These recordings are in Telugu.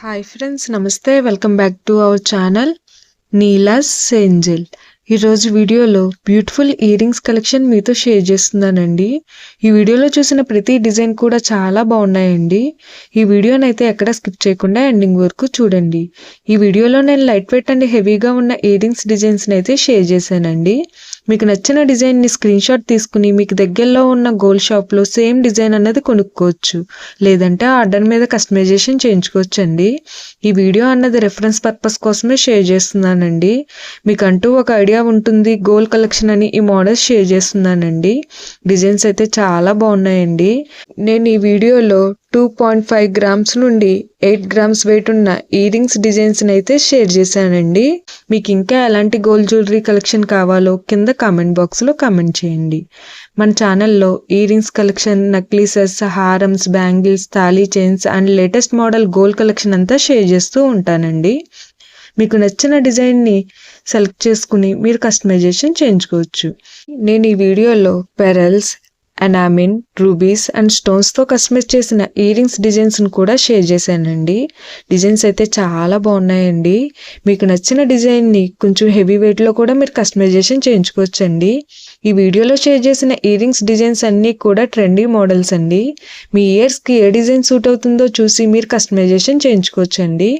హాయ్ ఫ్రెండ్స్, నమస్తే. Welcome back to our channel Neela's Angel. ఈరోజు వీడియోలో బ్యూటిఫుల్ ఇయర్ రింగ్స్ కలెక్షన్ మీతో షేర్ చేస్తున్నానండి. ఈ వీడియోలో చూసిన ప్రతి డిజైన్ కూడా చాలా బాగున్నాయండి. ఈ వీడియోనైతే ఎక్కడ స్కిప్ చేయకుండా ఎండింగ్ వరకు చూడండి. ఈ వీడియోలో నేను లైట్ వెయిట్ అండ్ హెవీగా ఉన్న ఇయర్ రింగ్స్ డిజైన్స్ని అయితే షేర్ చేశానండి. మీకు నచ్చిన డిజైన్ని స్క్రీన్ షాట్ తీసుకుని మీకు దగ్గరలో ఉన్న గోల్డ్ షాప్లో సేమ్ డిజైన్ అన్నది కొనుక్కోవచ్చు, లేదంటే ఆర్డర్ మీద కస్టమైజేషన్ చేయించుకోవచ్చు అండి. ఈ వీడియో అన్నది రెఫరెన్స్ పర్పస్ కోసమే షేర్ చేస్తున్నానండి. మీకంటూ ఒక ఐడియా ఉంటుంది గోల్డ్ కలెక్షన్ అని ఈ మోడల్స్ షేర్ చేస్తున్నానండి. డిజైన్స్ అయితే చాలా బాగున్నాయండి. నేను ఈ వీడియోలో 2.5 గ్రామ్స్ నుండి 8 గ్రామ్స్ వెయిట్ ఉన్న ఇయర్ రింగ్స్ డిజైన్స్ని అయితే షేర్ చేశానండి. మీకు ఇంకా ఎలాంటి గోల్డ్ జ్యువెలరీ కలెక్షన్ కావాలో కింద కామెంట్ బాక్స్లో కామెంట్ చేయండి. మన ఛానల్లో ఇయర్ రింగ్స్ కలెక్షన్, నక్లీసెస్, హారమ్స్, బ్యాంగిల్స్, తాళీ chains and latest model gold collection అంతా షేర్ చేస్తూ ఉంటానండి. మీకు నచ్చిన డిజైన్ని సెలెక్ట్ చేసుకుని మీరు కస్టమైజేషన్ చేయించుకోవచ్చు. నేను ఈ వీడియోలో పెరల్స్, ఎనామిన్, రూబీస్ అండ్ స్టోన్స్తో కస్టమైజ్ చేసిన ఇయర్ రింగ్స్ డిజైన్స్ని కూడా షేర్ చేశానండి. డిజైన్స్ అయితే చాలా బాగున్నాయండి. మీకు నచ్చిన డిజైన్ని కొంచెం హెవీ వెయిట్లో కూడా మీరు కస్టమైజేషన్ చేయించుకోవచ్చండి. ఈ వీడియోలో షేర్ చేసిన ఇయర్ రింగ్స్ డిజైన్స్ అన్నీ కూడా ట్రెండీ మోడల్స్ అండి. మీ ఇయర్స్కి ఏ డిజైన్ సూట్ అవుతుందో చూసి మీరు కస్టమైజేషన్ చేయించుకోవచ్చండి.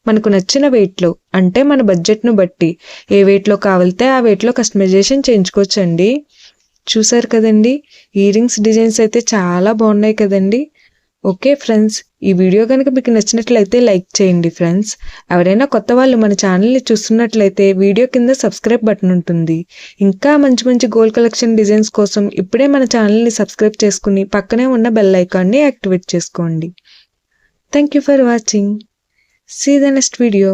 మనకు నచ్చిన వెయిట్లో, అంటే మన బడ్జెట్ను బట్టి ఏ వెయిట్లో కావాలితే ఆ వెయిట్లో కస్టమైజేషన్ చేయించుకోవచ్చండి. చూసారు కదండి, ఇయర్ రింగ్స్ డిజైన్స్ అయితే చాలా బాగున్నాయి కదండి. ఓకే ఫ్రెండ్స్, ఈ వీడియో కనుక మీకు నచ్చినట్లయితే లైక్ చేయండి ఫ్రెండ్స్. ఎవరైనా కొత్త వాళ్ళు మన ఛానల్ని చూస్తున్నట్లయితే వీడియో కింద సబ్స్క్రైబ్ బటన్ ఉంటుంది. ఇంకా మంచి మంచి గోల్డ్ కలెక్షన్ డిజైన్స్ కోసం ఇప్పుడే మన ఛానల్ని సబ్స్క్రైబ్ చేసుకుని పక్కనే ఉన్న బెల్ ఐకాన్ని యాక్టివేట్ చేసుకోండి. Thank you for watching. See you in the next video.